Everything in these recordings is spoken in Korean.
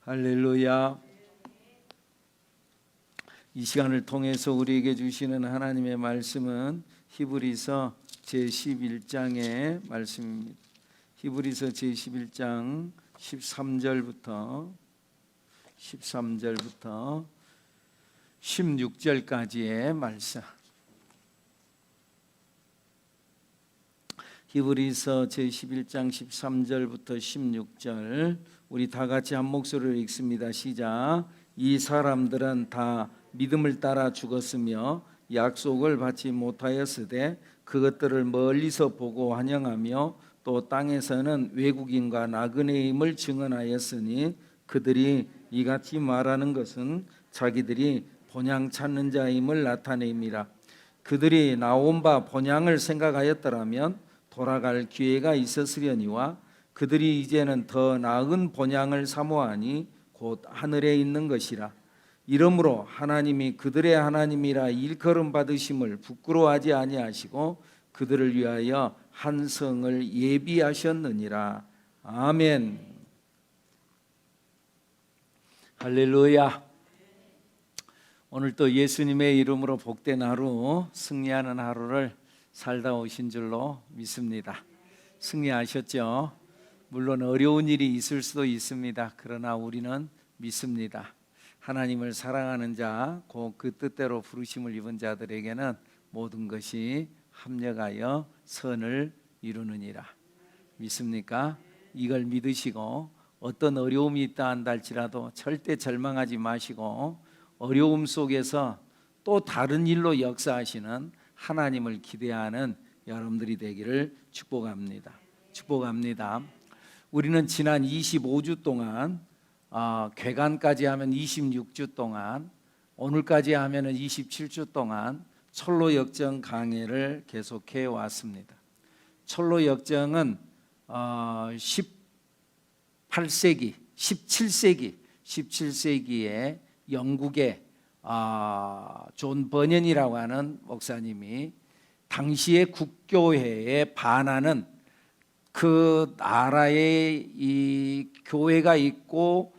할렐루야. 이 시간을 통해서 우리에게 주시는 하나님의 말씀은 히브리서 제11장의 말씀입니다. 히브리서 제11장 13절부터 16절까지의 말씀. 히브리서 제11장 13절부터 16절 우리 다 같이 한 목소리로 읽습니다. 시작. 이 사람들은 다 믿음을 따라 죽었으며 약속을 받지 못하였으되 그것들을 멀리서 보고 환영하며 또 땅에서는 외국인과 나그네임을 증언하였으니 그들이 이같이 말하는 것은 자기들이 본향 찾는 자임을 나타내미라. 그들이 나온 바 본향을 생각하였더라면 돌아갈 기회가 있었으려니와 그들이 이제는 더 나은 본향을 사모하니 곧 하늘에 있는 것이라. 이러므로 하나님이 그들의 하나님이라 일컬음 받으심을 부끄러워하지 아니하시고 그들을 위하여 한 성을 예비하셨느니라. 아멘. 할렐루야. 오늘 또 예수님의 이름으로 복된 하루, 승리하는 하루를 살다 오신 줄로 믿습니다. 승리하셨죠? 물론 어려운 일이 있을 수도 있습니다. 그러나 우리는 믿습니다. 하나님을 사랑하는 자, 곧 그 뜻대로 부르심을 입은 자들에게는 모든 것이 합력하여 선을 이루느니라. 믿습니까? 이걸 믿으시고 어떤 어려움이 있다 한다 할지라도 절대 절망하지 마시고 어려움 속에서 또 다른 일로 역사하시는 하나님을 기대하는 여러분들이 되기를 축복합니다. 축복합니다. 우리는 지난 25주 동안 괴간까지 하면 26주 동안, 오늘까지 하면 27주 동안 철로 역정 강해를 계속해 왔습니다. 철로 역정은 18세기, 17세기에 영국의 존 버년이라고 하는 목사님이 당시의 국교회에 반하는 그 나라에 이 교회가 있고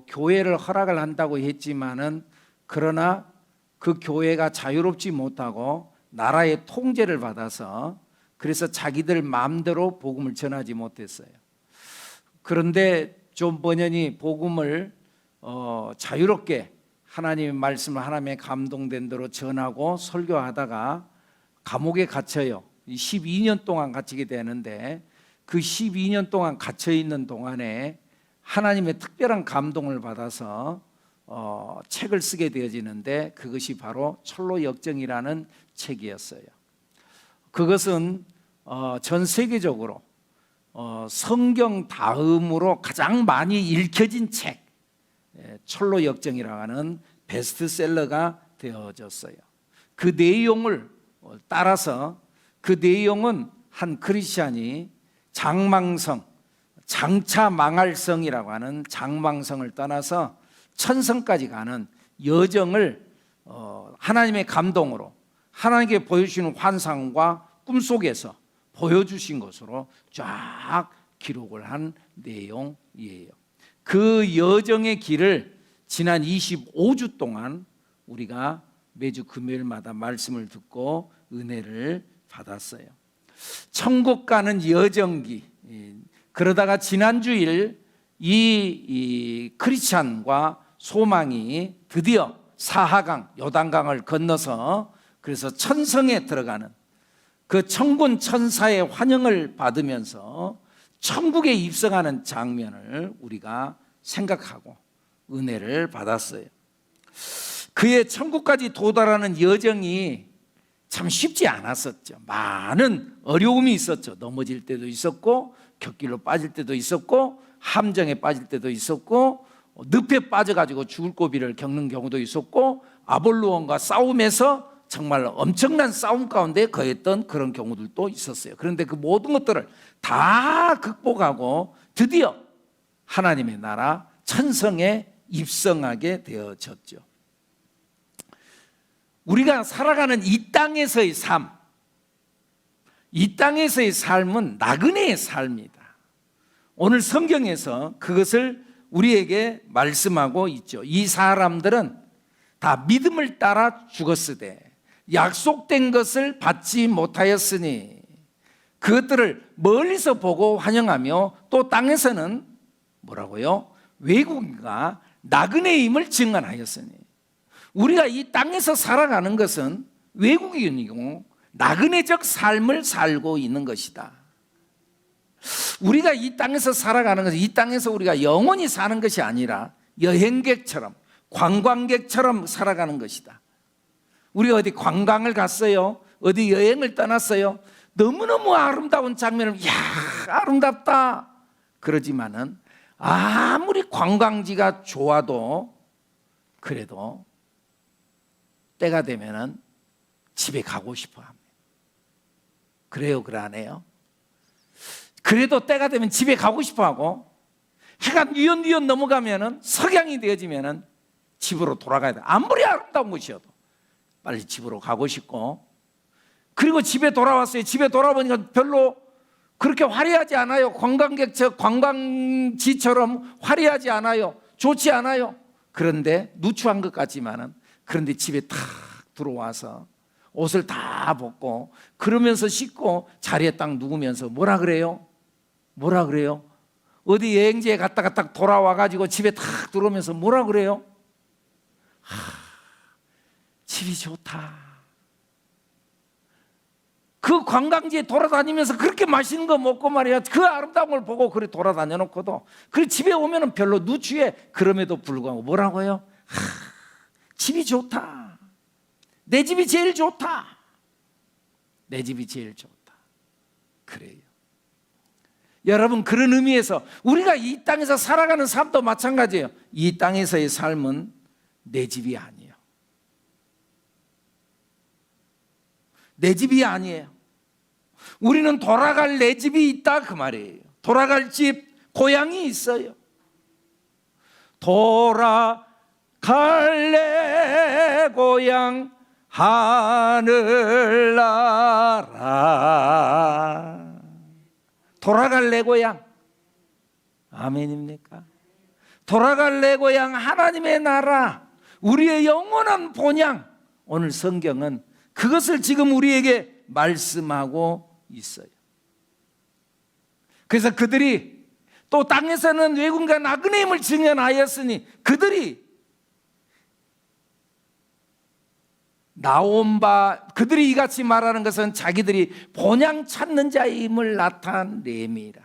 교회를 허락을 한다고 했지만은 그러나 그 교회가 자유롭지 못하고 나라의 통제를 받아서 그래서 자기들 마음대로 복음을 전하지 못했어요. 그런데 존 버년이 복음을 자유롭게 하나님의 말씀을 하나님의 감동된 대로 전하고 설교하다가 감옥에 갇혀요. 12년 동안 갇히게 되는데 그 12년 동안 갇혀 있는 동안에 하나님의 특별한 감동을 받아서 책을 쓰게 되어지는데 그것이 바로 철로 역정이라는 책이었어요. 그것은 전 세계적으로 성경 다음으로 가장 많이 읽혀진 책, 철로 역정이라고 하는 베스트셀러가 되어졌어요. 그 내용을 따라서 그 내용은 한 크리스찬이 장망성, 장차 망할 성이라고 하는 장망성을 떠나서 천성까지 가는 여정을 하나님의 감동으로 하나님께 보여주시는 환상과 꿈속에서 보여주신 것으로 쫙 기록을 한 내용이에요. 그 여정의 길을 지난 25주 동안 우리가 매주 금요일마다 말씀을 듣고 은혜를 받았어요. 천국 가는 여정기. 그러다가 지난주일 이 크리스찬과 소망이 드디어 사하강 요단강을 건너서 그래서 천성에 들어가는 그 천군 천사의 환영을 받으면서 천국에 입성하는 장면을 우리가 생각하고 은혜를 받았어요. 그의 천국까지 도달하는 여정이 참 쉽지 않았었죠. 많은 어려움이 있었죠. 넘어질 때도 있었고 곁길로 빠질 때도 있었고 함정에 빠질 때도 있었고 늪에 빠져가지고 죽을 고비를 겪는 경우도 있었고 아볼로온과 싸움에서 정말 엄청난 싸움 가운데 거했던 그런 경우들도 있었어요. 그런데 그 모든 것들을 다 극복하고 드디어 하나님의 나라 천성에 입성하게 되어졌죠. 우리가 살아가는 이 땅에서의 삶, 이 땅에서의 삶은 나그네의 삶이다. 오늘 성경에서 그것을 우리에게 말씀하고 있죠. 이 사람들은 다 믿음을 따라 죽었으되 약속된 것을 받지 못하였으니 그것들을 멀리서 보고 환영하며 또 땅에서는 뭐라고요? 외국인과 나그네임을 증언하였으니, 우리가 이 땅에서 살아가는 것은 외국인이고 나그네적 삶을 살고 있는 것이다. 우리가 이 땅에서 살아가는 것은 이 땅에서 우리가 영원히 사는 것이 아니라 여행객처럼, 관광객처럼 살아가는 것이다. 우리가 어디 관광을 갔어요? 어디 여행을 떠났어요? 너무너무 아름다운 장면을, 이야, 아름답다 그러지만은 아무리 관광지가 좋아도 그래도 때가 되면은 집에 가고 싶어 합니다. 그래요, 그러네요. 그래도 때가 되면 집에 가고 싶어 하고, 해가 뉘엿뉘엿 넘어가면은 석양이 되어지면은 집으로 돌아가야 돼. 아무리 아름다운 곳이어도 빨리 집으로 가고 싶고, 그리고 집에 돌아왔어요. 집에 돌아보니까 별로 그렇게 화려하지 않아요. 관광지처럼 화려하지 않아요. 좋지 않아요. 그런데 누추한 것 같지만은, 그런데 집에 탁 들어와서 옷을 다 벗고 그러면서 씻고 자리에 딱 누우면서 뭐라 그래요? 뭐라 그래요? 어디 여행지에 갔다가 딱 돌아와가지고 집에 탁 들어오면서 뭐라 그래요? 집이 좋다. 그 관광지에 돌아다니면서 그렇게 맛있는 거 먹고 말이야, 그 아름다운 걸 보고 그래 돌아다녀 놓고도, 그래 집에 오면은 별로 누추해. 그럼에도 불구하고 뭐라고요? 집이 좋다. 내 집이 제일 좋다. 내 집이 제일 좋다. 그래요. 여러분, 그런 의미에서 우리가 이 땅에서 살아가는 삶도 마찬가지예요. 이 땅에서의 삶은 내 집이 아니에요. 내 집이 아니에요. 우리는 돌아갈 내 집이 있다 그 말이에요. 돌아갈 집, 고향이 있어요. 돌아갈 내 고향 하늘나라. 돌아갈 내 고향, 아멘입니까? 돌아갈 내 고향 하나님의 나라, 우리의 영원한 본향. 오늘 성경은 그것을 지금 우리에게 말씀하고 있어요. 그래서 그들이 또 땅에서는 외국인과 나그네임을 증언하였으니, 그들이 나온 바, 그들이 이같이 말하는 것은 자기들이 본향 찾는 자임을 나타내미라.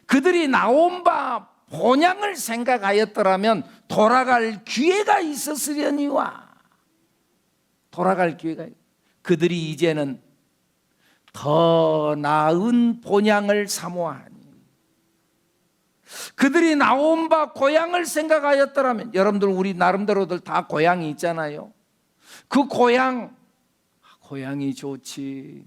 그들이 나온 바 본향을 생각하였더라면 돌아갈 기회가 있었으려니와. 돌아갈 기회가, 그들이 이제는 더 나은 본향을 사모하니, 그들이 나온 바 고향을 생각하였더라면, 여러분들 우리 나름대로들 다 고향이 있잖아요. 그 고향이 좋지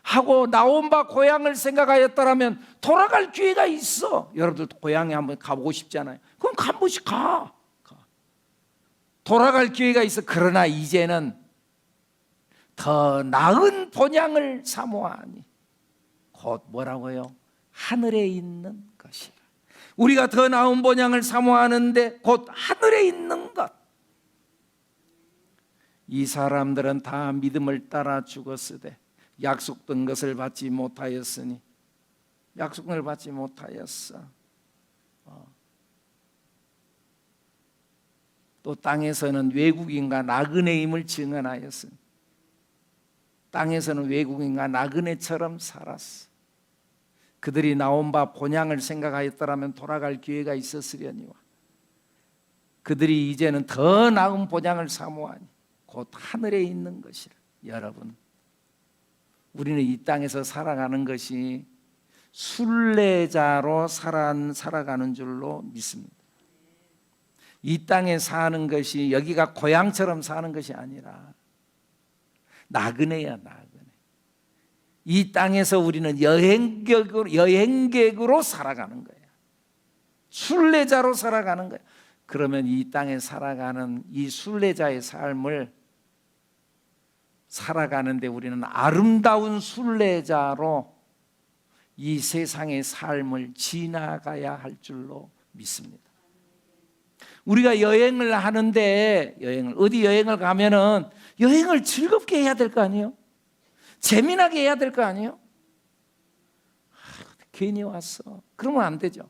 하고 나온 바 고향을 생각하였더라면 돌아갈 기회가 있어. 여러분들 고향에 한번 가보고 싶잖아요. 그럼 한 번씩 가. 돌아갈 기회가 있어. 그러나 이제는 더 나은 본향을 사모하니, 곧 뭐라고요? 하늘에 있는 것이라. 우리가 더 나은 본향을 사모하는데 곧 하늘에 있는 것. 이 사람들은 다 믿음을 따라 죽었으되 약속된 것을 받지 못하였으니, 약속을 받지 못하였어. 또 땅에서는 외국인과 나그네임을 증언하였으니, 땅에서는 외국인과 나그네처럼 살았어. 그들이 나온 바 본향을 생각하였더라면 돌아갈 기회가 있었으려니와. 그들이 이제는 더 나은 본향을 사모하니 곧 하늘에 있는 것이라. 여러분, 우리는 이 땅에서 살아가는 것이 순례자로 살아가는 줄로 믿습니다. 이 땅에 사는 것이 여기가 고향처럼 사는 것이 아니라 나그네야, 나그네. 이 땅에서 우리는 여행객으로 살아가는 거야. 순례자로 살아가는 거야. 그러면 이 땅에 살아가는 이 순례자의 삶을 살아가는데 우리는 아름다운 순례자로 이 세상의 삶을 지나가야 할 줄로 믿습니다. 우리가 여행을 하는데 어디 여행을 가면은 여행을 즐겁게 해야 될 거 아니에요? 재미나게 해야 될 거 아니에요? 괜히 왔어. 그러면 안 되죠.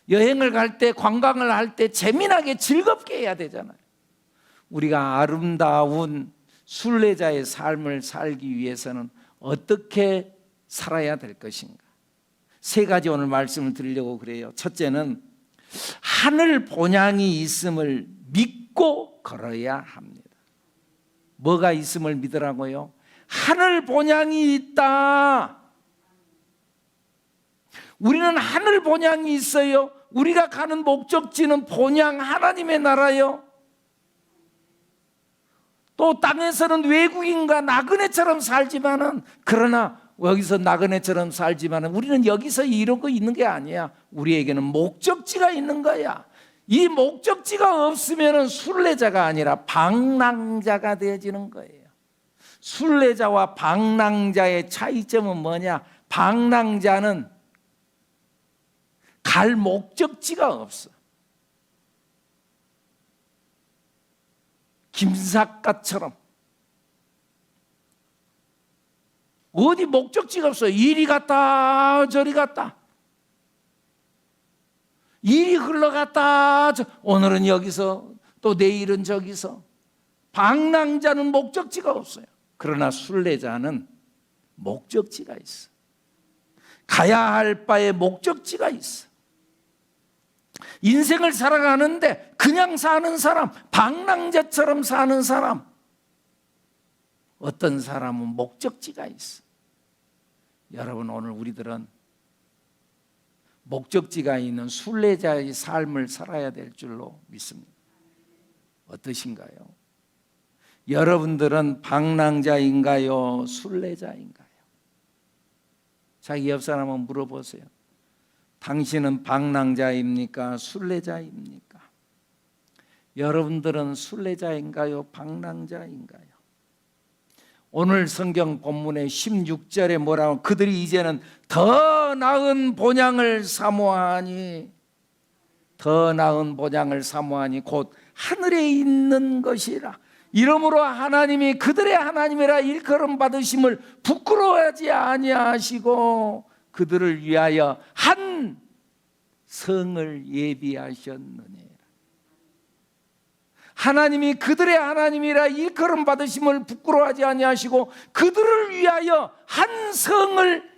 여행을 갈 때, 관광을 할 때 재미나게 즐겁게 해야 되잖아요. 우리가 아름다운 순례자의 삶을 살기 위해서는 어떻게 살아야 될 것인가? 세 가지 오늘 말씀을 드리려고 그래요. 첫째는 하늘 본향이 있음을 믿고 걸어야 합니다. 뭐가 있음을 믿으라고요? 하늘 본향이 있다. 우리는 하늘 본향이 있어요. 우리가 가는 목적지는 본향 하나님의 나라요. 또 땅에서는 외국인과 나그네처럼 살지만은, 그러나 여기서 나그네처럼 살지만은 우리는 여기서 이러고 있는 게 아니야. 우리에게는 목적지가 있는 거야. 이 목적지가 없으면은 순례자가 아니라 방랑자가 되어지는 거예요. 순례자와 방랑자의 차이점은 뭐냐? 방랑자는 갈 목적지가 없어. 김삿갓처럼 어디 목적지가 없어요. 이리 갔다 저리 갔다, 일이 흘러갔다, 오늘은 여기서 또 내일은 저기서. 방랑자는 목적지가 없어요. 그러나 순례자는 목적지가 있어. 가야 할 바에 목적지가 있어. 인생을 살아가는데 그냥 사는 사람, 방랑자처럼 사는 사람, 어떤 사람은 목적지가 있어. 여러분, 오늘 우리들은 목적지가 있는 순례자의 삶을 살아야 될 줄로 믿습니다. 어떠신가요? 여러분들은 방랑자인가요? 순례자인가요? 자기 옆 사람 한번 물어보세요. 당신은 방랑자입니까? 순례자입니까? 여러분들은 순례자인가요? 방랑자인가요? 오늘 성경 본문의 16절에 뭐라고? 그들이 이제는 더 나은 본향을 사모하니, 더 나은 본향을 사모하니 곧 하늘에 있는 것이라. 이러므로 하나님이 그들의 하나님이라 일컬음 받으심을 부끄러워하지 아니하시고 그들을 위하여 한 성을 예비하셨느니라. 하나님이 그들의 하나님이라 일컬음 받으심을 부끄러워하지 아니하시고 그들을 위하여 한 성을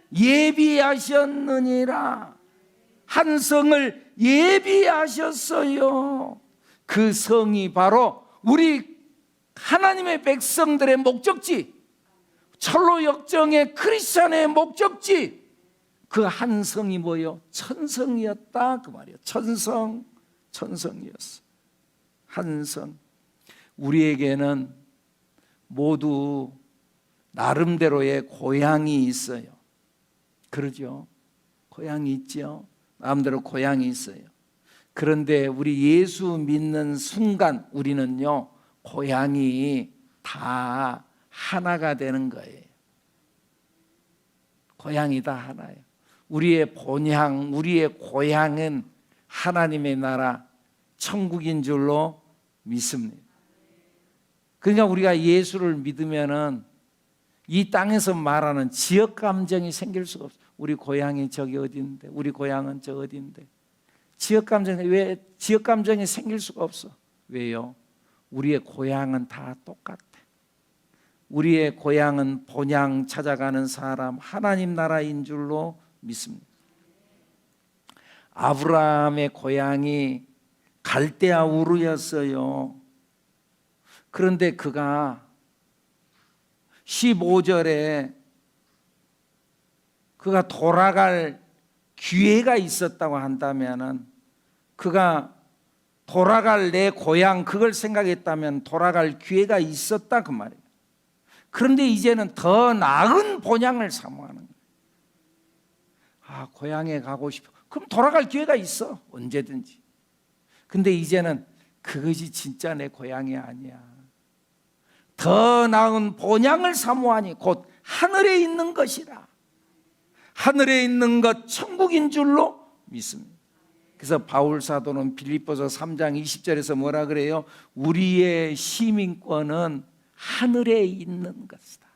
예비하셨느니라. 한 성을 예비하셨어요. 그 성이 바로 우리 하나님의 백성들의 목적지, 철로 역정의 크리스천의 목적지, 그 한 성이 뭐예요? 천성이었다 그 말이에요. 천성이었어. 한 성. 우리에게는 모두 나름대로의 고향이 있어요. 그러죠? 고향이 있죠. 마음대로 고향이 있어요. 그런데 우리 예수 믿는 순간 우리는요, 고향이 다 하나가 되는 거예요. 고향이 다 하나예요. 우리의 본향, 우리의 고향은 하나님의 나라, 천국인 줄로 믿습니다. 그러니까 우리가 예수를 믿으면은 이 땅에서 말하는 지역 감정이 생길 수가 없어요. 우리 고향이 저기 어디인데, 우리 고향은 저 어디인데. 지역 감정이 생길 수가 없어. 왜요? 우리의 고향은 다 똑같아. 우리의 고향은 본향 찾아가는 사람, 하나님 나라인 줄로 믿습니다. 아브라함의 고향이 갈대아 우르였어요. 그런데 그가 15절에 그가 돌아갈 기회가 있었다고 한다면은, 그가 돌아갈 내 고향 그걸 생각했다면 돌아갈 기회가 있었다 그 말이에요. 그런데 이제는 더 나은 본향을 사모하는 거예요. 아, 고향에 가고 싶어. 그럼 돌아갈 기회가 있어, 언제든지. 근데 이제는 그것이 진짜 내 고향이 아니야. 더 나은 본향을 사모하니 곧 하늘에 있는 것이라. 하늘에 있는 것 천국인 줄로 믿습니다. 그래서 바울 사도는 빌립보서 3장 20절에서 뭐라 그래요? 우리의 시민권은 하늘에 있는 것이다.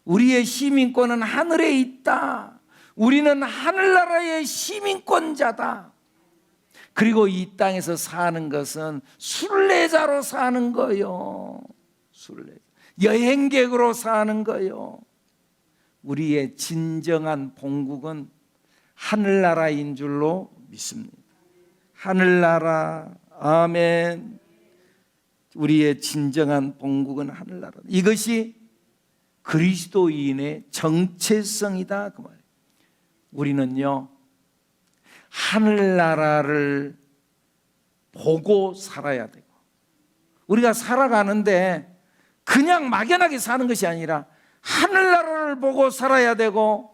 우리의 시민권은 하늘에 있다. 우리는 하늘나라의 시민권자다. 그리고 이 땅에서 사는 것은 순례자로 사는 거요. 순례자. 여행객으로 사는 거요. 우리의 진정한 본국은 하늘나라인 줄로 믿습니다. 하늘나라. 아멘. 우리의 진정한 본국은 하늘나라. 이것이 그리스도인의 정체성이다 그 말이에요. 우리는요 하늘나라를 보고 살아야 되고, 우리가 살아가는데 그냥 막연하게 사는 것이 아니라 하늘나라를 보고 살아야 되고,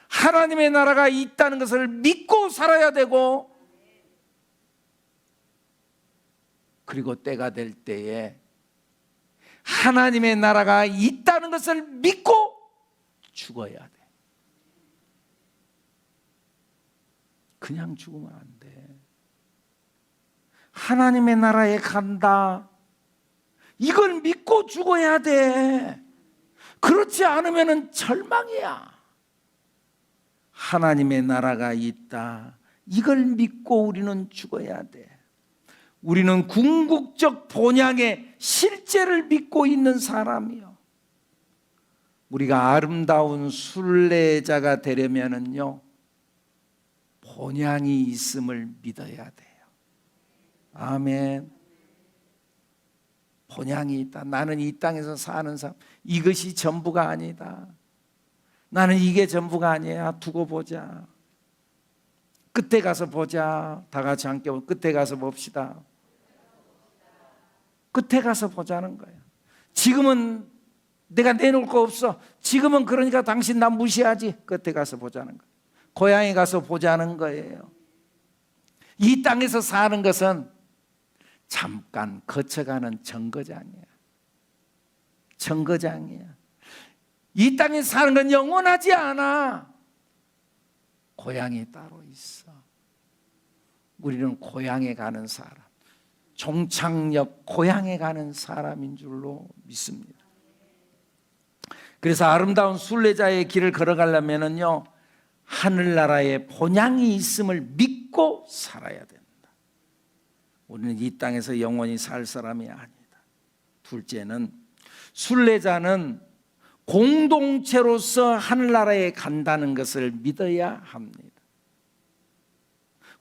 하나님의 나라가 있다는 것을 믿고 살아야 되고, 그리고 때가 될 때에 하나님의 나라가 있다는 것을 믿고 죽어야 돼. 그냥 죽으면 안 돼. 하나님의 나라에 간다. 이걸 믿고 죽어야 돼. 그렇지 않으면 절망이야. 하나님의 나라가 있다. 이걸 믿고 우리는 죽어야 돼. 우리는 궁극적 본향의 실제를 믿고 있는 사람이요. 우리가 아름다운 순례자가 되려면은요, 본향이 있음을 믿어야 돼요. 아멘. 본향이 있다. 나는 이 땅에서 사는 삶, 이것이 전부가 아니다. 나는 이게 전부가 아니야. 두고 보자. 끝에 가서 보자. 다 같이 함께 끝에 가서 봅시다. 끝에 가서 보자는 거예요. 지금은 내가 내놓을 거 없어. 지금은 그러니까 당신 나 무시하지. 끝에 가서 보자는 거예요. 고향에 가서 보자는 거예요. 이 땅에서 사는 것은 잠깐 거쳐가는 정거장이야. 정거장이야. 이 땅에 사는 건 영원하지 않아. 고향이 따로 있어. 우리는 고향에 가는 사람, 종착역 고향에 가는 사람인 줄로 믿습니다. 그래서 아름다운 순례자의 길을 걸어가려면요, 하늘나라의 본향이 있음을 믿고 살아야 된다. 우리는 이 땅에서 영원히 살 사람이 아니다. 둘째는, 순례자는 공동체로서 하늘나라에 간다는 것을 믿어야 합니다.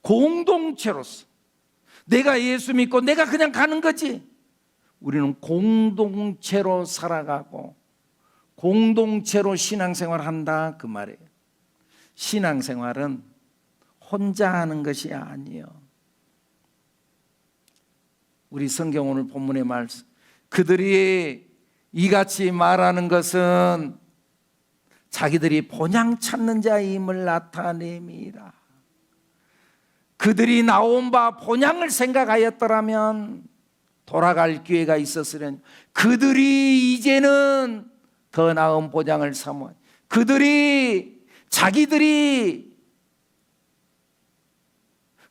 공동체로서. 내가 예수 믿고 내가 그냥 가는 거지. 우리는 공동체로 살아가고 공동체로 신앙생활을 한다 그 말이에요. 신앙생활은 혼자 하는 것이 아니에요. 우리 성경 오늘 본문의 말씀, 그들이 이같이 말하는 것은 자기들이 본향 찾는 자임을 나타냄이라. 그들이 나온 바 본향을 생각하였더라면 돌아갈 기회가 있었으려니, 그들이 이제는 더 나은 본향을 사모하니, 자기들이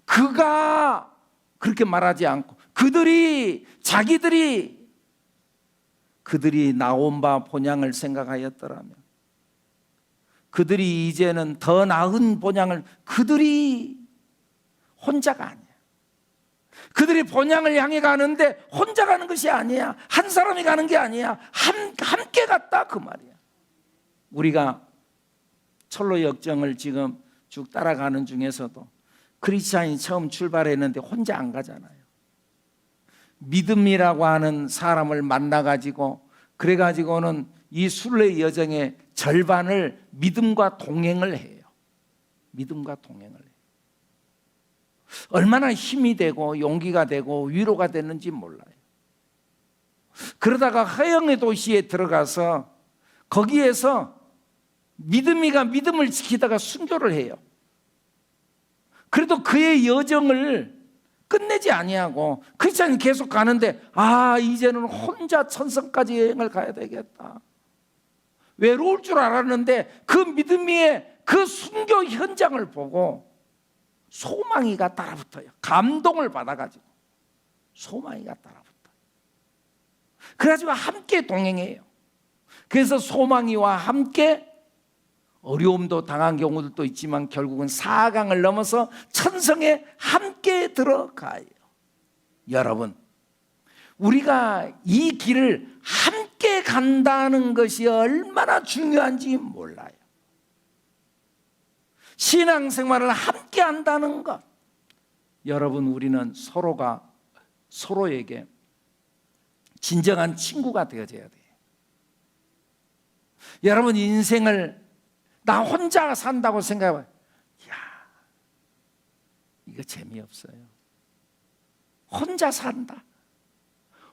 그가 그렇게 말하지 않고 자기들이 나온 바 본향을 생각하였더라면, 그들이 이제는 더 나은 본향을, 그들이 혼자가 아니야. 그들이 본향을 향해 가는데 혼자 가는 것이 아니야. 한 사람이 가는 게 아니야. 함께 갔다 그 말이야. 우리가 철로 역정을 지금 쭉 따라가는 중에서도 크리스찬이 처음 출발했는데 혼자 안 가잖아요. 믿음이라고 하는 사람을 만나가지고, 그래가지고는 이 순례 여정의 절반을 믿음과 동행을 해요. 믿음과 동행을 해요. 얼마나 힘이 되고 용기가 되고 위로가 됐는지 몰라요. 그러다가 허영의 도시에 들어가서 거기에서 믿음이가 믿음을 지키다가 순교를 해요. 그래도 그의 여정을 끝내지 아니하고 크리스찬이 계속 가는데, 이제는 혼자 천성까지 여행을 가야 되겠다. 외로울 줄 알았는데 그 믿음이의 그 순교 현장을 보고 소망이가 따라붙어요. 감동을 받아가지고 소망이가 따라붙어요. 그래가지고 함께 동행해요. 그래서 소망이와 함께 어려움도 당한 경우들도 있지만 결국은 4강을 넘어서 천성에 함께 들어가요. 여러분, 우리가 이 길을 함께 간다는 것이 얼마나 중요한지 몰라요. 신앙생활을 함께 한다는 것, 여러분, 우리는 서로가 서로에게 진정한 친구가 되어져야 돼요. 여러분, 인생을 나 혼자 산다고 생각해봐요. 이야, 이거 재미없어요. 혼자 산다.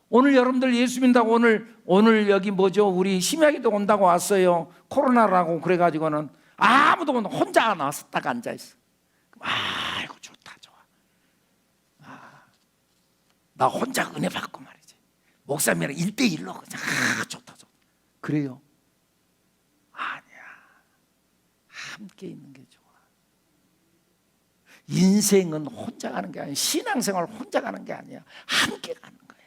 오늘 여러분들 예수 믿는다고 오늘 여기 뭐죠? 우리 심야기도 온다고 왔어요. 코로나라고 그래가지고는 아무도 혼자 나와서 딱 앉아있어. 아이고 좋다, 좋아. 나 혼자 은혜 받고 말이지. 목사님이랑 1대1로 그냥 좋다, 좋다. 그래요? 아니야. 함께 있는 게 좋아. 인생은 혼자 가는 게 아니야. 신앙생활 혼자 가는 게 아니야. 함께 가는 거야.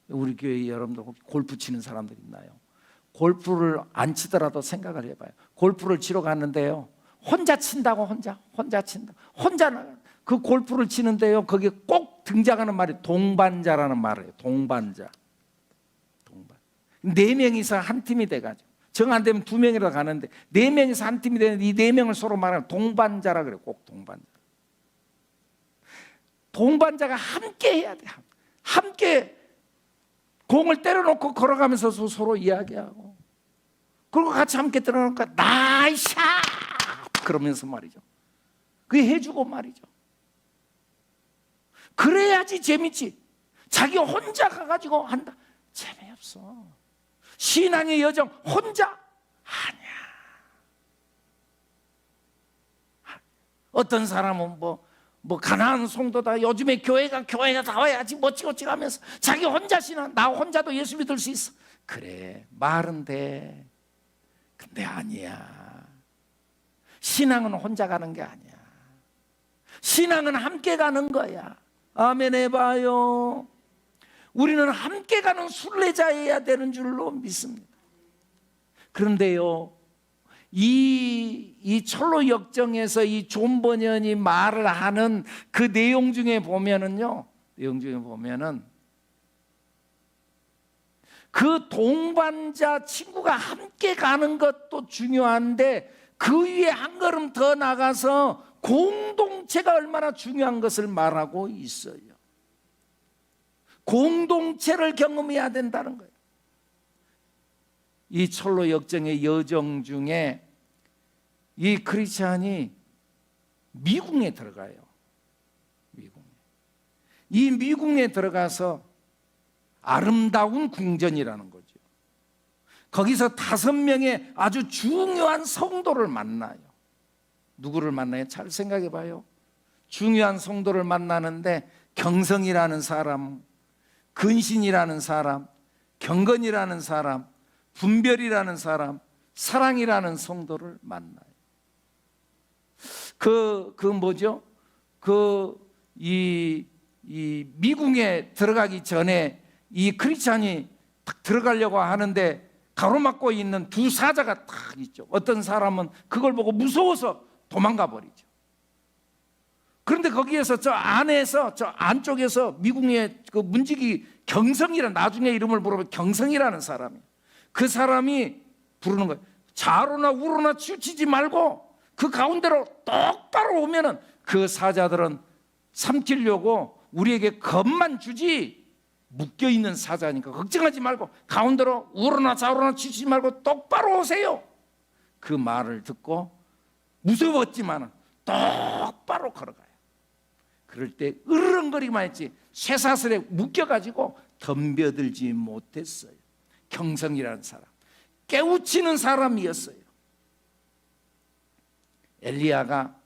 우리 교회 여러분들 골프 치는 사람들 있나요? 골프를 안 치더라도 생각을 해봐요. 골프를 치러 갔는데요, 혼자 친다고. 혼자 친다. 혼자 그 골프를 치는데요, 거기에 꼭 등장하는 말이 동반자라는 말이에요. 동반자. 4명이서 한 팀이 돼가지고, 정 안 되면 2명이라도 가는데 4명이서 한 팀이 되는데 이 4명을 서로 말하면 동반자라 그래요. 꼭 동반자. 동반자가 함께 해야 돼. 함께 공을 때려놓고 걸어가면서 서로 이야기하고, 그리고 같이 함께 때려놓고 나이샷 그러면서 말이죠. 그게 해주고 말이죠. 그래야지 재밌지. 자기 혼자 가가지고 한다, 재미없어. 신앙의 여정 혼자 아니야. 어떤 사람은 뭐 가난한 성도다, 요즘에 교회가 다 와야지 멋지고 하면서 자기 혼자 신앙, 나 혼자도 예수 믿을 수 있어. 그래, 말은 돼. 근데 아니야. 신앙은 혼자 가는 게 아니야. 신앙은 함께 가는 거야. 아멘 해봐요. 우리는 함께 가는 순례자여야 되는 줄로 믿습니다. 그런데요, 이 철로 역정에서 이 존 버년이 말을 하는 그 내용 중에 보면은요, 그 동반자 친구가 함께 가는 것도 중요한데 그 위에 한 걸음 더 나가서 공동체가 얼마나 중요한 것을 말하고 있어요. 공동체를 경험해야 된다는 거예요. 이 철로 역정의 여정 중에 이 크리스찬이 미궁에 들어가요. 이 미궁에 들어가서 아름다운 궁전이라는 거죠. 거기서 5명의 아주 중요한 성도를 만나요. 누구를 만나요? 잘 생각해 봐요. 중요한 성도를 만나는데 경성이라는 사람, 근신이라는 사람, 경건이라는 사람, 분별이라는 사람, 사랑이라는 성도를 만나요. 이 미궁에 들어가기 전에 이 크리스찬이 딱 들어가려고 하는데 가로막고 있는 2 사자가 딱 있죠. 어떤 사람은 그걸 보고 무서워서 도망가 버리죠. 그런데 거기에서 저 안쪽에서 미궁의 그 문지기 경성이라는, 나중에 이름을 물어보면 경성이라는 사람이, 그 사람이 부르는 거예요. 좌로나 우로나 치우치지 말고 그 가운데로 똑바로 오면은 그 사자들은 삼키려고 우리에게 겁만 주지 묶여있는 사자니까 걱정하지 말고 가운데로 우로나 좌로나 치우치지 말고 똑바로 오세요. 그 말을 듣고 무서웠지만 똑바로 걸어가요. 그럴 때 으르렁거리기만 했지 쇠사슬에 묶여가지고 덤벼들지 못했어요. 경성이라는 사람, 깨우치는 사람이었어요. 엘리야가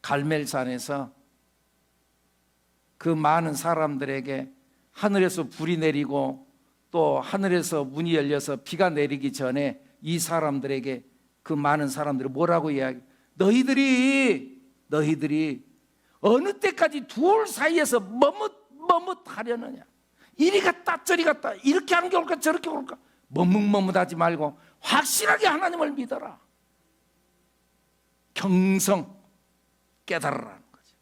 갈멜산에서 그 많은 사람들에게 하늘에서 불이 내리고 또 하늘에서 문이 열려서 비가 내리기 전에 이 사람들에게, 그 많은 사람들이 뭐라고 이야기, 너희들이 어느 때까지 둘 사이에서 머뭇하려느냐. 이리 갔다 저리 갔다 이렇게 하는 게 옳을까 저렇게 옳을까 머뭇하지 말고 확실하게 하나님을 믿어라. 경성 깨달으라는 거죠.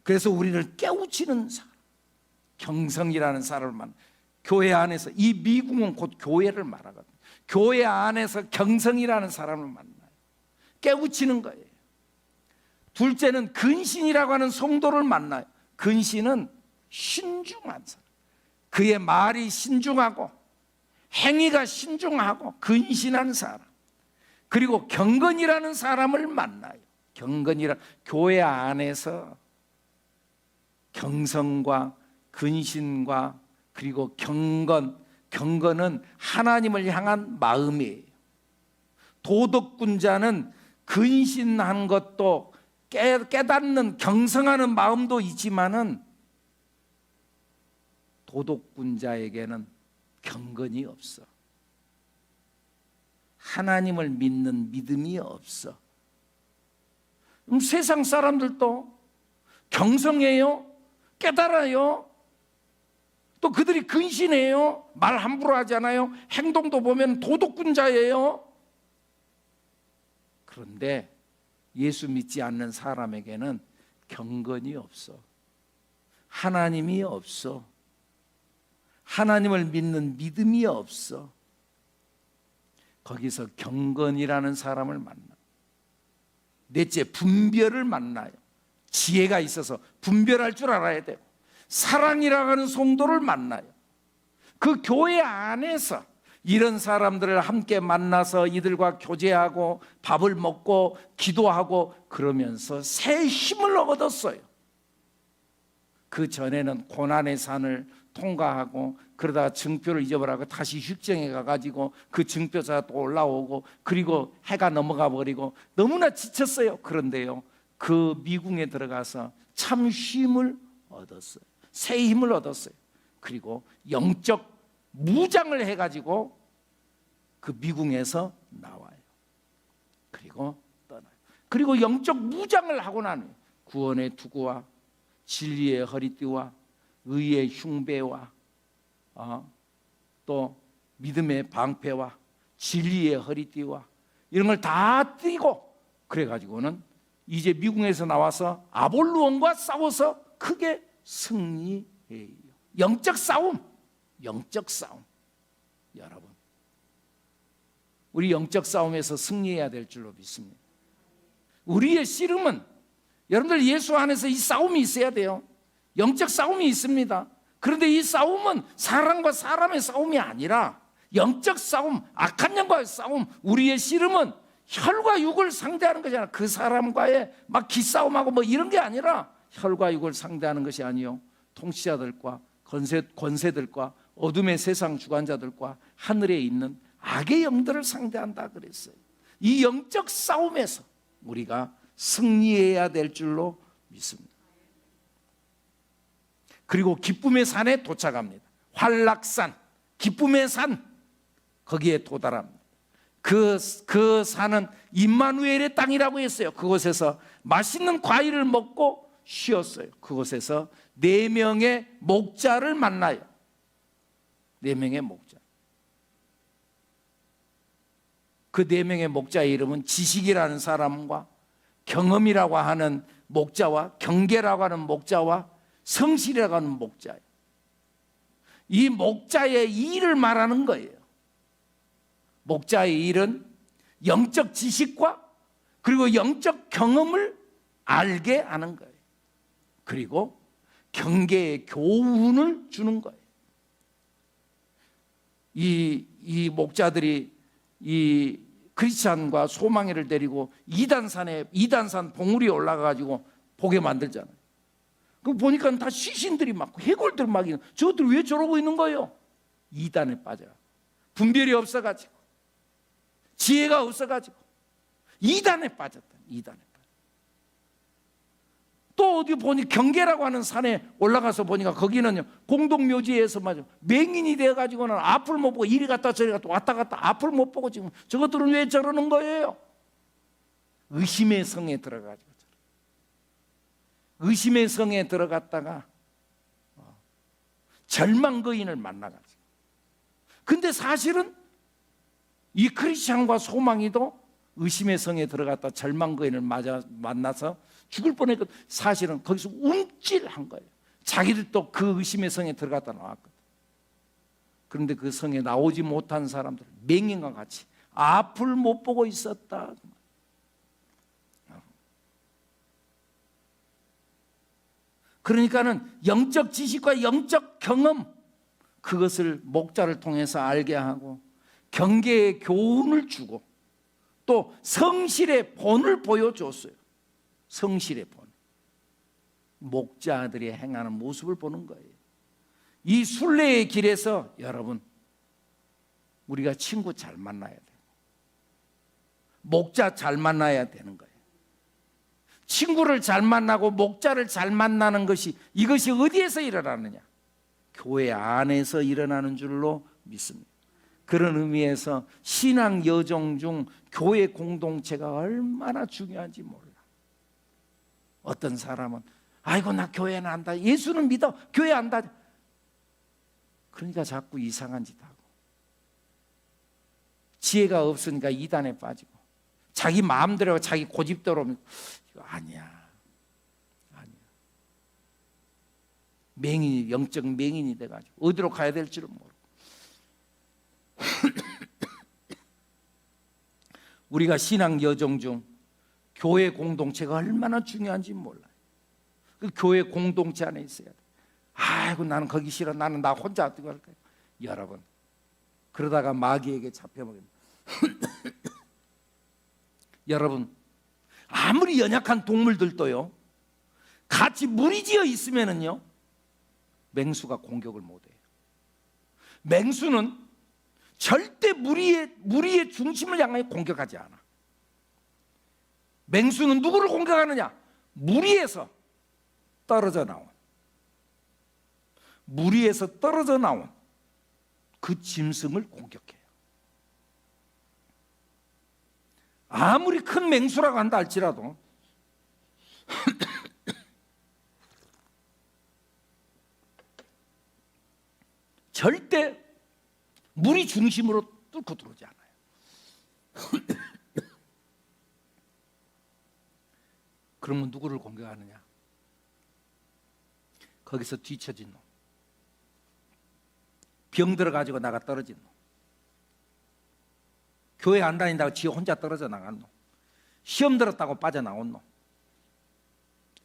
그래서 우리를 깨우치는 사람, 경성이라는 사람을 만나. 교회 안에서, 이 미궁은 곧 교회를 말하거든요. 교회 안에서 경성이라는 사람을 만나요. 깨우치는 거예요. 둘째는 근신이라고 하는 성도를 만나요. 근신은 신중한 사람, 그의 말이 신중하고 행위가 신중하고 근신한 사람. 그리고 경건이라는 사람을 만나요. 교회 안에서 경성과 근신과 그리고 경건은 하나님을 향한 마음이에요. 도덕군자는 근신한 것도 깨닫는 경성하는 마음도 있지만은 도덕군자에게는 경건이 없어. 하나님을 믿는 믿음이 없어. 그럼 세상 사람들도 경성해요, 깨달아요, 또 그들이 근신해요, 말 함부로 하지 않아요, 행동도 보면 도덕군자예요. 그런데 예수 믿지 않는 사람에게는 경건이 없어. 하나님이 없어. 하나님을 믿는 믿음이 없어. 거기서 경건이라는 사람을 만나. 넷째, 분별을 만나요. 지혜가 있어서 분별할 줄 알아야 돼요. 사랑이라고 하는 성도를 만나요. 그 교회 안에서 이런 사람들을 함께 만나서 이들과 교제하고 밥을 먹고 기도하고 그러면서 새 힘을 얻었어요. 그 전에는 고난의 산을 통과하고 그러다가 증표를 잊어버리고 다시 휴정에 가가지고 그 증표자가 또 올라오고 그리고 해가 넘어가 버리고 너무나 지쳤어요. 그런데요, 그 미궁에 들어가서 참 쉼을 얻었어요. 새 힘을 얻었어요. 그리고 영적 무장을 해가지고 그 미궁에서 나와요. 그리고 떠나요. 그리고 영적 무장을 하고 나는 구원의 투구와 진리의 허리띠와 의의 흉배와 또 믿음의 방패와 진리의 허리띠와 이런 걸 다 띠고 그래가지고는 이제 미궁에서 나와서 아볼루온과 싸워서 크게 승리해요. 영적 싸움. 여러분, 우리 영적 싸움에서 승리해야 될 줄로 믿습니다. 우리의 씨름은, 여러분들 예수 안에서 이 싸움이 있어야 돼요. 영적 싸움이 있습니다. 그런데 이 싸움은 사람과 사람의 싸움이 아니라 영적 싸움, 악한 영과의 싸움. 우리의 씨름은 혈과 육을 상대하는 것이 아니라 그 사람과의 막 기싸움하고 뭐 이런 게 아니라 혈과 육을 상대하는 것이 아니요, 통치자들과 권세들과 어둠의 세상 주관자들과 하늘에 있는 악의 영들을 상대한다 그랬어요. 이 영적 싸움에서 우리가 승리해야 될 줄로 믿습니다. 그리고 기쁨의 산에 도착합니다. 환락산, 기쁨의 산, 거기에 도달합니다. 그 산은 임마누엘의 땅이라고 했어요. 그곳에서 맛있는 과일을 먹고 쉬었어요. 그곳에서 4명의 목자를 만나요. 4명의 목자. 그 4명의 목자의 이름은 지식이라는 사람과 경험이라고 하는 목자와 경계라고 하는 목자와 성실이라고 하는 목자예요. 이 목자의 일을 말하는 거예요. 목자의 일은 영적 지식과 그리고 영적 경험을 알게 하는 거예요. 그리고 경계의 교훈을 주는 거예요. 이 목자들이 이 크리스찬과 소망이를 데리고 이단산 봉우리에 올라가가지고 보게 만들잖아요. 그 보니까 다 시신들이 막 해골들 막 있는, 저것들 왜 저러고 있는 거예요? 이단에 빠져. 분별이 없어가지고 지혜가 없어가지고 이단에 빠졌다. 이단에 빠져. 또 어디 보니 경계라고 하는 산에 올라가서 보니까 거기는요, 공동묘지에서 맞아 맹인이 되어가지고는 앞을 못 보고 이리 갔다 저리 갔다 왔다 갔다 앞을 못 보고 지금 저것들은 왜 저러는 거예요? 의심의 성에 들어가지고 의심의 성에 들어갔다가 절망 거인을 만나가지고. 근데 사실은 이 크리스찬과 소망이도 의심의 성에 들어갔다 절망 거인을 만나서 죽을 뻔했거든. 사실은 거기서 움찔한 거예요. 자기들도 그 의심의 성에 들어갔다 나왔거든. 그런데 그 성에 나오지 못한 사람들 맹인과 같이 앞을 못 보고 있었다. 그러니까는 영적 지식과 영적 경험, 그것을 목자를 통해서 알게 하고 경계의 교훈을 주고 또 성실의 본을 보여줬어요. 성실의 본. 목자들이 행하는 모습을 보는 거예요. 이 순례의 길에서 여러분, 우리가 친구 잘 만나야 돼요. 목자 잘 만나야 되는 거예요. 친구를 잘 만나고 목자를 잘 만나는 것이, 이것이 어디에서 일어나느냐? 교회 안에서 일어나는 줄로 믿습니다. 그런 의미에서 신앙 여정 중 교회 공동체가 얼마나 중요한지 몰라. 어떤 사람은 아이고 나 교회는 안다, 예수는 믿어, 교회 안다. 그러니까 자꾸 이상한 짓 하고 지혜가 없으니까 이단에 빠지고 자기 마음대로 자기 고집대로 이거 아니야. 맹인이, 영적 맹인이 돼가지고 어디로 가야 될지를 모르고. 우리가 신앙 여정 중 교회 공동체가 얼마나 중요한지 몰라요. 그 교회 공동체 안에 있어야 돼. 아이고 나는 거기 싫어, 나는 나 혼자 어떻게 할 거야. 여러분, 그러다가 마귀에게 잡혀먹습니다. 여러분, 아무리 연약한 동물들도요, 같이 무리지어 있으면은요 맹수가 공격을 못해요. 맹수는 절대 무리의 중심을 향하여 공격하지 않아. 맹수는 누구를 공격하느냐? 무리에서 떨어져 나온 그 짐승을 공격해요. 아무리 큰 맹수라고 한다 할지라도 절대 무리 중심으로 뚫고 들어오지 않아요. 그러면 누구를 공격하느냐? 거기서 뒤처진 놈, 병 들어가지고 나가 떨어진 놈, 교회 안 다닌다고 지 혼자 떨어져 나간 놈, 시험 들었다고 빠져나온 놈,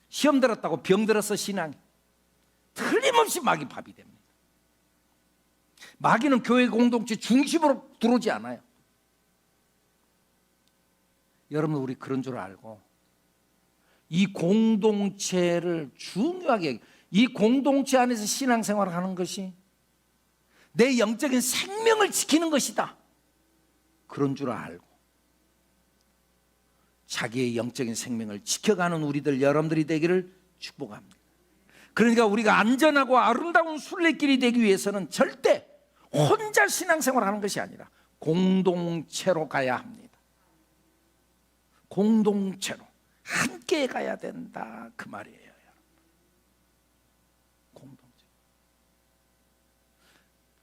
시험 들었다고 병 들어서 신앙이, 틀림없이 마귀 밥이 됩니다. 마귀는 교회 공동체 중심으로 들어오지 않아요. 여러분, 우리 그런 줄 알고 이 공동체를 중요하게, 이 공동체 안에서 신앙생활을 하는 것이 내 영적인 생명을 지키는 것이다, 그런 줄 알고 자기의 영적인 생명을 지켜가는 우리들, 여러분들이 되기를 축복합니다. 그러니까 우리가 안전하고 아름다운 순례길이 되기 위해서는 절대 혼자 신앙생활을 하는 것이 아니라 공동체로 가야 합니다. 공동체로 함께 가야 된다, 그 말이에요. 공동체.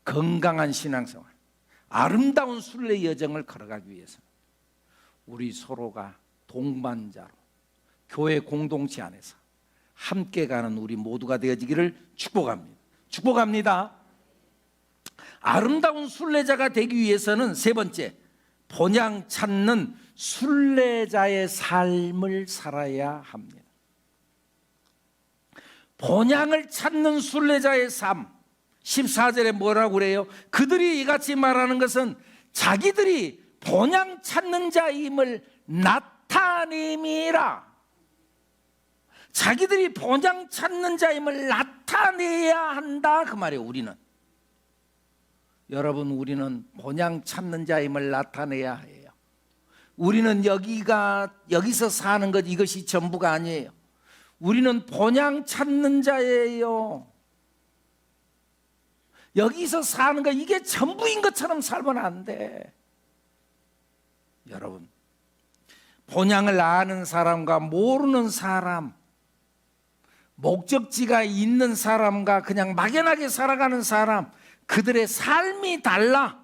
건강한 신앙생활, 아름다운 순례 여정을 걸어가기 위해서는 우리 서로가 동반자로 교회 공동체 안에서 함께 가는 우리 모두가 되어지기를 축복합니다. 축복합니다. 아름다운 순례자가 되기 위해서는 세 번째, 본향 찾는 순례자의 삶을 살아야 합니다. 본향을 찾는 순례자의 삶, 14절에 뭐라고 그래요? 그들이 이같이 말하는 것은 자기들이 본향 찾는 자임을 나타냄이라. 자기들이 본향 찾는 자임을 나타내야 한다, 그 말이에요. 우리는, 여러분, 우리는 본향 찾는 자임을 나타내야 해요. 우리는 여기서 사는 것, 이것이 전부가 아니에요. 우리는 본향 찾는 자예요. 여기서 사는 것, 이게 전부인 것처럼 살면 안 돼. 여러분, 본향을 아는 사람과 모르는 사람, 목적지가 있는 사람과 그냥 막연하게 살아가는 사람, 그들의 삶이 달라.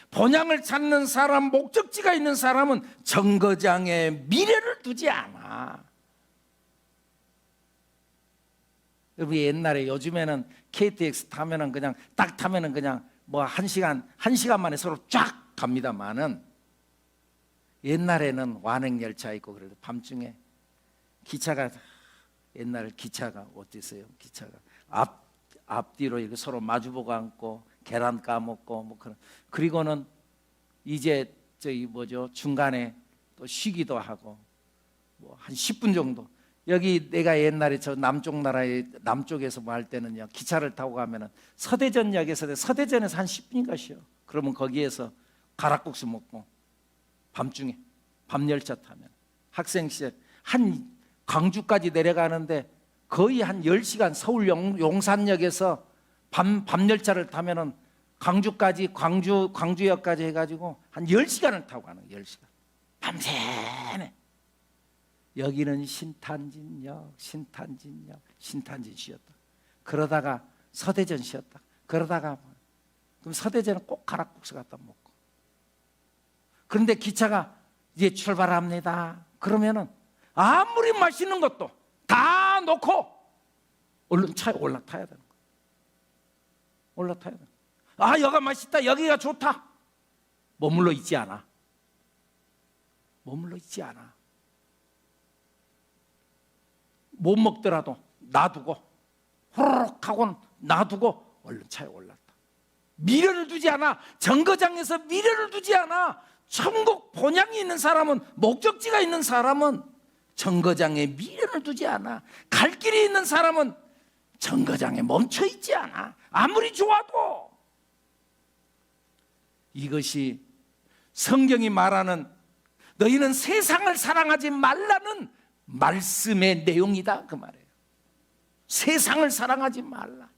본향을 찾는 사람, 목적지가 있는 사람은 정거장에 미래를 두지 않아. 여러분, 옛날에, 요즘에는 KTX 타면은 그냥 딱 타면은 그냥 뭐 한 시간 만에 서로 쫙 갑니다만은, 옛날에는 완행열차 있고 그래도 밤중에 기차가, 옛날 기차가 어땠어요? 기차가 앞뒤로 이렇게 서로 마주보고 앉고 계란 까먹고 뭐 그런. 그리고는 이제 중간에 또 쉬기도 하고 뭐 한 10분 정도. 여기 내가 옛날에 저 남쪽 나라의 남쪽에서 뭐 할 때는요, 기차를 타고 가면은 서대전역에서 한 10분인가 쉬어. 그러면 거기에서 가락국수 먹고 밤중에 밤열차 타면 학생 시절 한 광주까지 내려가는데 거의 한 10시간 서울 용산역에서 밤열차를 타면은 광주역까지 해가지고 한 10시간을 타고 가는 거예요. 10시간 밤새네. 여기는 신탄진역 쉬었다. 그러다가 서대전 쉬었다. 그러다가 그럼 서대전은 꼭 가락국수 갖다 먹고. 그런데 기차가 이제 출발합니다. 그러면은 아무리 맛있는 것도 다 놓고 얼른 차에 올라타야 되는 거예요. 올라타야 되는 거예요. 아, 여기가 맛있다, 여기가 좋다, 머물러 있지 않아. 머물러 있지 않아. 못 먹더라도 놔두고, 호로록 하고는 놔두고 얼른 차에 올랐다. 미련을 두지 않아. 정거장에서 미련을 두지 않아. 천국 본향이 있는 사람은, 목적지가 있는 사람은 정거장에 미련을 두지 않아. 갈 길이 있는 사람은 정거장에 멈춰 있지 않아. 아무리 좋아도. 이것이 성경이 말하는 너희는 세상을 사랑하지 말라는 말씀의 내용이다, 그 말이에요. 세상을 사랑하지 말라.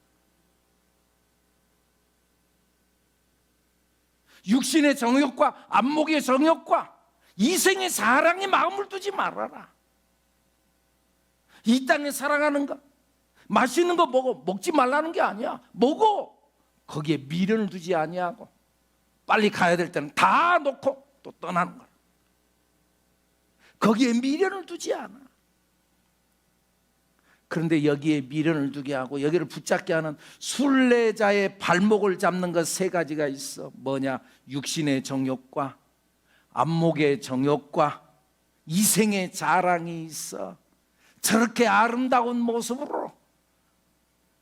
육신의 정욕과 안목의 정욕과 이생의 사랑에 마음을 두지 말아라. 이 땅에 사랑하는 거, 맛있는 거 먹지 말라는 게 아니야. 먹어. 거기에 미련을 두지 아니하고 빨리 가야 될 때는 다 놓고 또 떠나는 거야. 거기에 미련을 두지 않아. 그런데 여기에 미련을 두게 하고 여기를 붙잡게 하는 순례자의 발목을 잡는 것 세 가지가 있어. 뭐냐? 육신의 정욕과 안목의 정욕과 이생의 자랑이 있어. 저렇게 아름다운 모습으로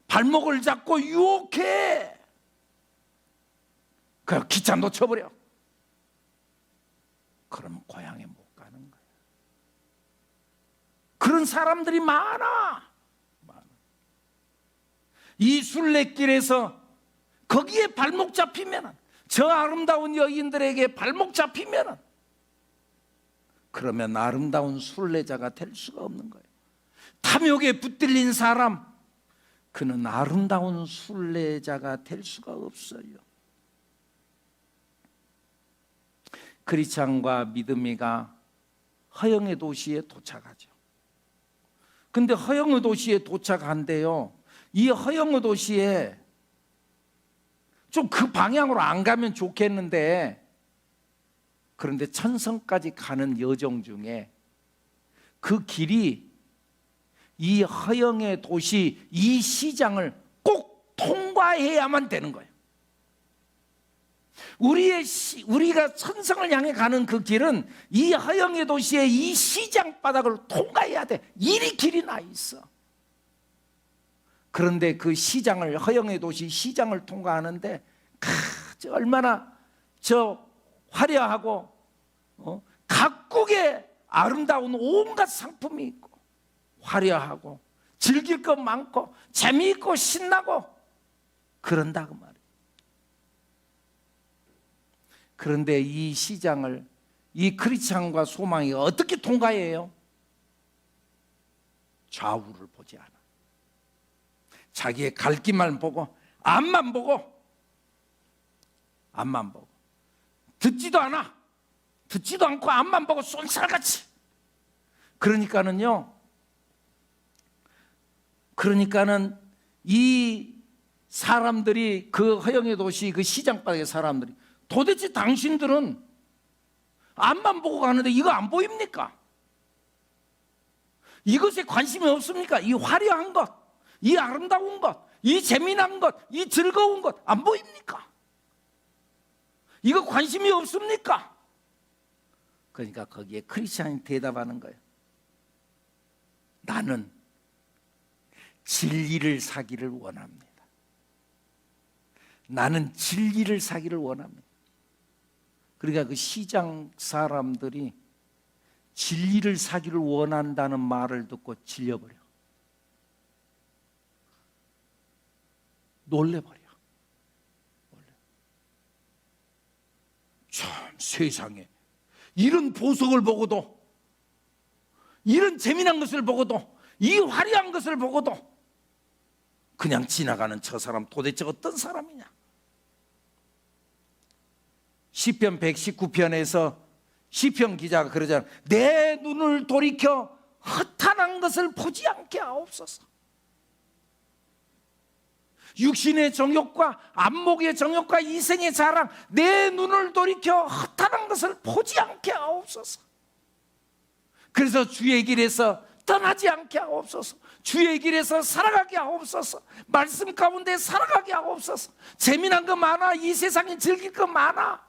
발목을 잡고 유혹해. 그럼 기차 놓쳐버려. 그러면 고향에 못 가는 거야. 그런 사람들이 많아. 이 순례길에서 거기에 발목 잡히면, 저 아름다운 여인들에게 발목 잡히면, 그러면 아름다운 순례자가 될 수가 없는 거예요. 탐욕에 붙들린 사람, 그는 아름다운 순례자가 될 수가 없어요. 크리스찬과 믿음이가 허영의 도시에 도착하죠. 근데 허영의 도시에 도착한대요. 이 허영의 도시에 좀 그 방향으로 안 가면 좋겠는데, 그런데 천성까지 가는 여정 중에 그 길이 이 허영의 도시, 이 시장을 꼭 통과해야만 되는 거예요. 우리가 천성을 향해 가는 그 길은 이 허영의 도시의 이 시장 바닥을 통과해야 돼. 이리 길이 나 있어. 그런데 그 시장을, 허영의 도시 시장을 통과하는데 얼마나 화려하고 각국의 아름다운 온갖 상품이 있고 화려하고 즐길 것 많고 재미있고 신나고 그런다, 그 말이에요. 그런데 이 시장을 이 크리스찬과 소망이 어떻게 통과해요? 좌우를 보지 않아. 자기의 갈 길만 보고 앞만 보고 듣지도 않아. 듣지도 않고 앞만 보고 쏜살같이. 그러니까는 이 사람들이, 그 허영의 도시 그 시장바닥의 사람들이, 도대체 당신들은 앞만 보고 가는데 이거 안 보입니까? 이것에 관심이 없습니까? 이 화려한 것, 이 아름다운 것, 이 재미난 것, 이 즐거운 것 안 보입니까? 이거 관심이 없습니까? 그러니까 거기에 크리스찬이 대답하는 거예요. 나는 진리를 사기를 원합니다. 나는 진리를 사기를 원합니다. 그러니까 그 시장 사람들이 진리를 사기를 원한다는 말을 듣고 질려버려. 놀래버려. 참, 세상에 이런 보석을 보고도, 이런 재미난 것을 보고도, 이 화려한 것을 보고도 그냥 지나가는 저 사람 도대체 어떤 사람이냐. 시편 119편에서 시편 기자가 그러잖아요. 내 눈을 돌이켜 허탄한 것을 보지 않게 하옵소서. 육신의 정욕과 안목의 정욕과 이생의 자랑, 내 눈을 돌이켜 허탄한 것을 보지 않게 하옵소서. 그래서 주의 길에서 떠나지 않게 하옵소서. 주의 길에서 살아가게 하옵소서. 말씀 가운데 살아가게 하옵소서. 재미난 거 많아. 이 세상에 즐길 거 많아.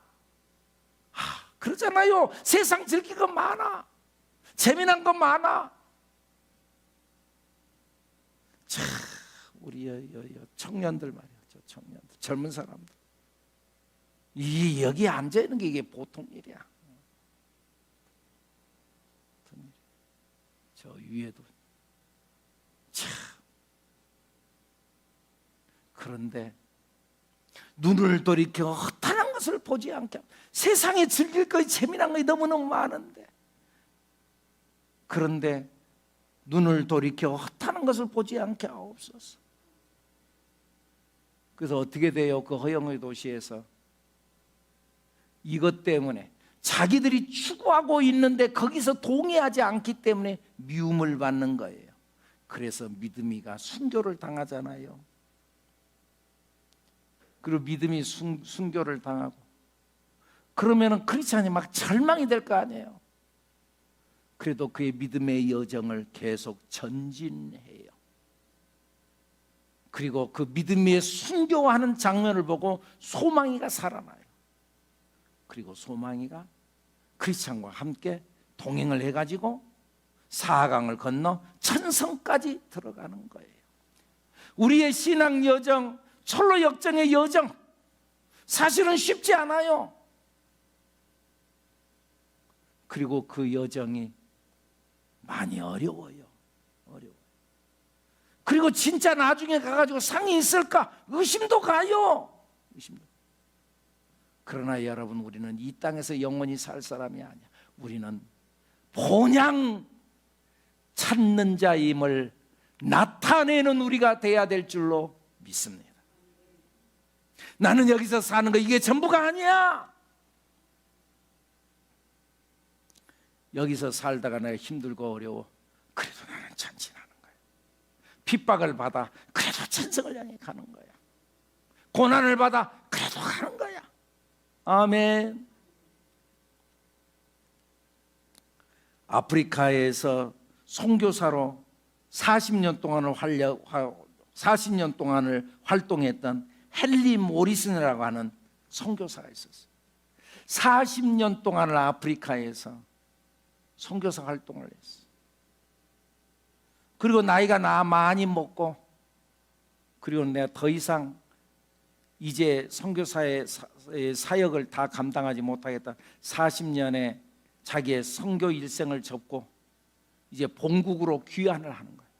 그러잖아요. 세상 즐길 거 많아. 재미난 거 많아. 참, 우리 청년들 말이야. 청년들, 젊은 사람들. 여기 앉아 있는 게 이게 보통 일이야. 저 위에도 참. 그런데 눈을 돌이켜 허탄한 것을 보지 않게, 세상에 즐길 거, 재미난 거 너무너무 많은데, 그런데 눈을 돌이켜 허탄한 것을 보지 않게 하옵소서. 그래서 어떻게 돼요? 그 허영의 도시에서 이것 때문에 자기들이 추구하고 있는데 거기서 동의하지 않기 때문에 미움을 받는 거예요. 그래서 믿음이가 순교를 당하잖아요. 그리고 믿음이 순교를 당하고, 그러면은 크리스찬이 막 절망이 될 거 아니에요. 그래도 그의 믿음의 여정을 계속 전진해요. 그리고 그 믿음의 순교하는 장면을 보고 소망이가 살아나요. 그리고 소망이가 크리스찬과 함께 동행을 해가지고 사강을 건너 천성까지 들어가는 거예요. 우리의 신앙 여정, 철로 역정의 여정, 사실은 쉽지 않아요. 그리고 그 여정이 많이 어려워요. 그리고 진짜 나중에 가가지고 상이 있을까 의심도 가요. 그러나 여러분, 우리는 이 땅에서 영원히 살 사람이 아니야. 우리는 본향 찾는 자임을 나타내는 우리가 돼야 될 줄로 믿습니다. 나는 여기서 사는 거 이게 전부가 아니야. 여기서 살다가 내가 힘들고 어려워, 그래도 나는 전진하는 거야. 핍박을 받아, 그래도 천성을 향해 가는 거야. 고난을 받아, 그래도 가는 거야. 아멘. 아프리카에서 선교사로 40년 동안을 활동했던 헨리 모리슨이라고 하는 선교사가 있었어요. 40년 동안을 아프리카에서 선교사 활동을 했어요. 그리고 나이가 많이 먹고, 그리고 내가 더 이상 이제 선교사의 사역을 다 감당하지 못하겠다. 40년의 자기의 선교 일생을 접고 이제 본국으로 귀환을 하는 거예요.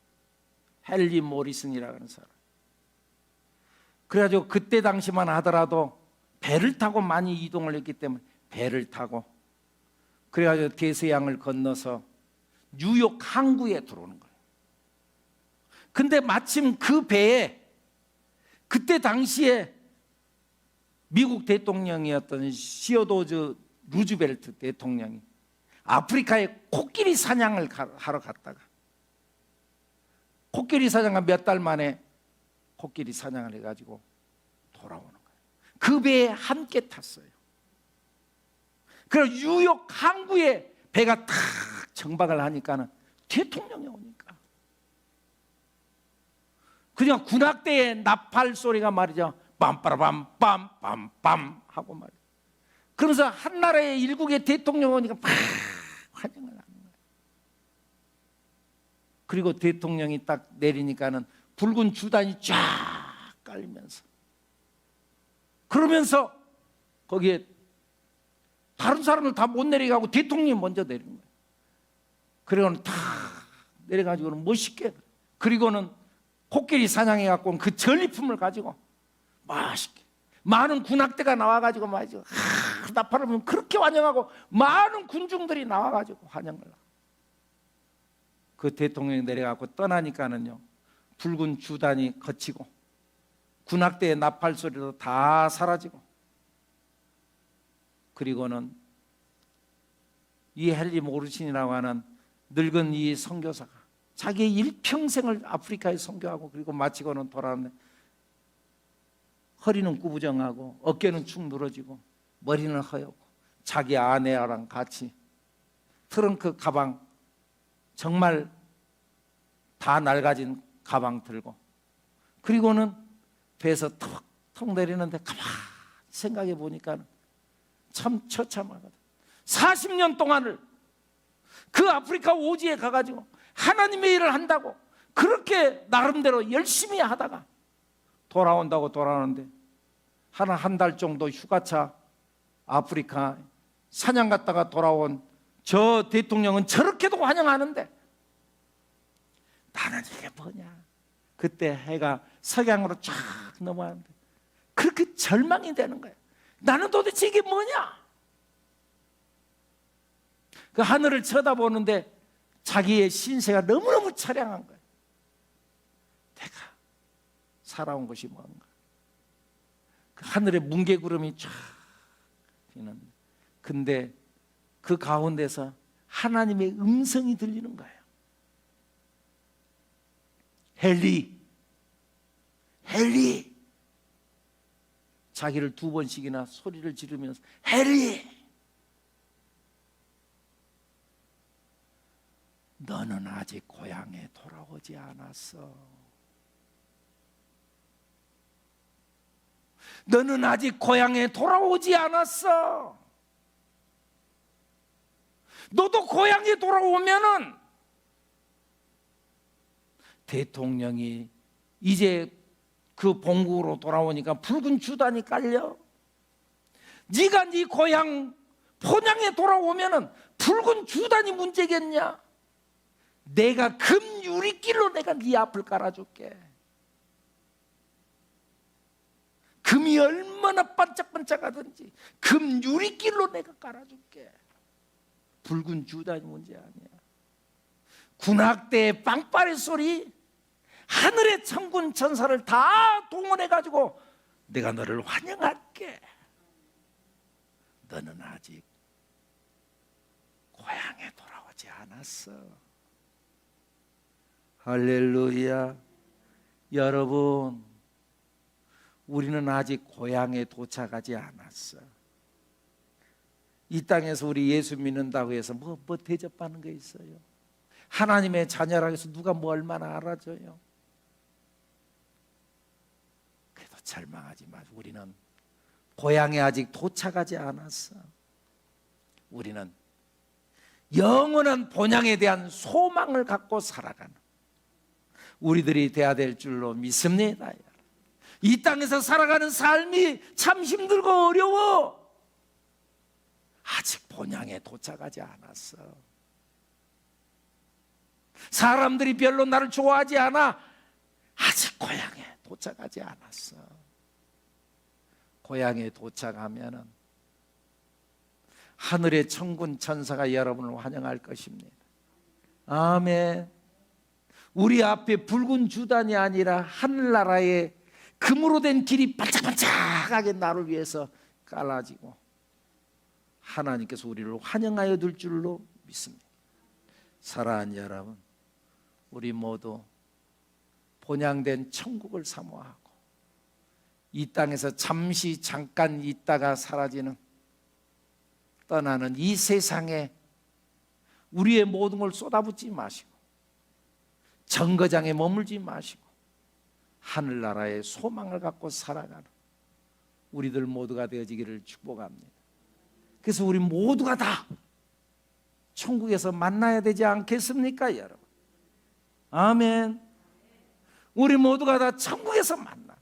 헨리 모리슨이라는 사람. 그래가지고 그때 당시만 하더라도 배를 타고 많이 이동을 했기 때문에 배를 타고, 그래가지고 대서양을 건너서 뉴욕 항구에 들어오는 거예요. 근데 마침 그 배에 그때 당시에 미국 대통령이었던 시어도즈 루즈벨트 대통령이 아프리카에 코끼리 사냥을 하러 갔다가 코끼리 사냥을 몇 달 만에 코끼리 사냥을 해가지고 돌아오는 거예요. 그 배에 함께 탔어요. 그래서 뉴욕 항구에 배가 탁 정박을 하니까는 대통령이 오니까 그냥 군악대의 나팔 소리가 말이죠. 빰빠라밤 빰빰빰 하고 말이죠. 그래서 한 나라의 일국의 대통령 오니까 막 환영을 하는 거예요. 그리고 대통령이 딱 내리니까는 붉은 주단이 쫙 깔리면서 그러면서 거기에 다른 사람을 다 못 내리게 하고 대통령이 먼저 내리는 거예요. 그리고는 다 내려가지고는 멋있게 그리고는 코끼리 사냥해 갖고 그 전리품을 가지고 맛있게 많은 군악대가 나와가지고 말이죠. 나팔을 보면 그렇게 환영하고 많은 군중들이 나와가지고 환영을 하고 그 대통령이 내려가고 떠나니까는요 붉은 주단이 거치고 군악대의 나팔 소리도 다 사라지고 그리고는 이 헨리 모르신이라고 하는 늙은 이 선교사가 자기의 일평생을 아프리카에 선교하고 그리고 마치고는 돌아왔는데 허리는 구부정하고 어깨는 축 늘어지고 머리는 허옇고 자기 아내랑 같이 트렁크 가방 정말 다 낡아진 가방 들고 그리고는 배에서 턱턱 내리는데 가만히 생각해 보니까 참 처참하거든. 40년 동안을 그 아프리카 오지에 가가지고 하나님의 일을 한다고 그렇게 나름대로 열심히 하다가 돌아온다고 돌아오는데 한 달 정도 휴가차 아프리카 사냥 갔다가 돌아온 저 대통령은 저렇게도 환영하는데 나는 이게 뭐냐. 그때 해가 석양으로 쫙 넘어가는데 그렇게 절망이 되는 거예요. 나는 도대체 이게 뭐냐. 그 하늘을 쳐다보는데 자기의 신세가 너무너무 처량한 거예요. 내가 살아온 것이 뭔가. 그 하늘에 뭉게구름이 쫙 피는데 근데 그 가운데서 하나님의 음성이 들리는 거예요. 헨리 자기를 2번씩이나 소리를 지르면서 헨리 너는 아직 고향에 돌아오지 않았어. 너는 아직 고향에 돌아오지 않았어. 너도 고향에 돌아오면은 대통령이 이제 그 본국으로 돌아오니까 붉은 주단이 깔려. 네가 네 고향 본향에 돌아오면은 붉은 주단이 문제겠냐? 내가 금 유리길로 내가 네 앞을 깔아줄게. 금이 얼마나 반짝반짝하든지 금 유리길로 내가 깔아줄게. 붉은 주단이 문제 아니야. 군악대의 빵빠레 소리, 하늘의 천군 천사를 다 동원해가지고 내가 너를 환영할게. 너는 아직 고향에 돌아오지 않았어. 할렐루야. 여러분, 우리는 아직 고향에 도착하지 않았어. 이 땅에서 우리 예수 믿는다고 해서 뭐 대접받는 게 있어요? 하나님의 자녀라고 해서 누가 뭐 얼마나 알아줘요? 그래도 절망하지 마. 우리는 고향에 아직 도착하지 않았어. 우리는 영원한 본향에 대한 소망을 갖고 살아가는 우리들이 돼야 될 줄로 믿습니다. 이 땅에서 살아가는 삶이 참 힘들고 어려워. 아직 본향에 도착하지 않았어. 사람들이 별로 나를 좋아하지 않아. 아직 고향에 도착하지 않았어. 고향에 도착하면은 하늘의 천군 천사가 여러분을 환영할 것입니다. 아멘. 우리 앞에 붉은 주단이 아니라 하늘나라의 금으로 된 길이 반짝반짝하게 나를 위해서 깔아지고 하나님께서 우리를 환영하여 둘 줄로 믿습니다. 사랑하는 여러분, 우리 모두 본향된 천국을 사모하고 이 땅에서 잠시 잠깐 있다가 사라지는, 떠나는 이 세상에 우리의 모든 걸 쏟아붓지 마시고 정거장에 머물지 마시고 하늘나라의 소망을 갖고 살아가는 우리들 모두가 되어지기를 축복합니다. 그래서 우리 모두가 다 천국에서 만나야 되지 않겠습니까, 여러분? 아멘. 우리 모두가 다 천국에서 만나,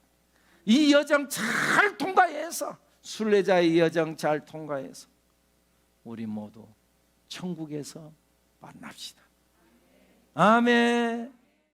이 여정 잘 통과해서, 순례자의 여정 잘 통과해서 우리 모두 천국에서 만납시다. 아멘.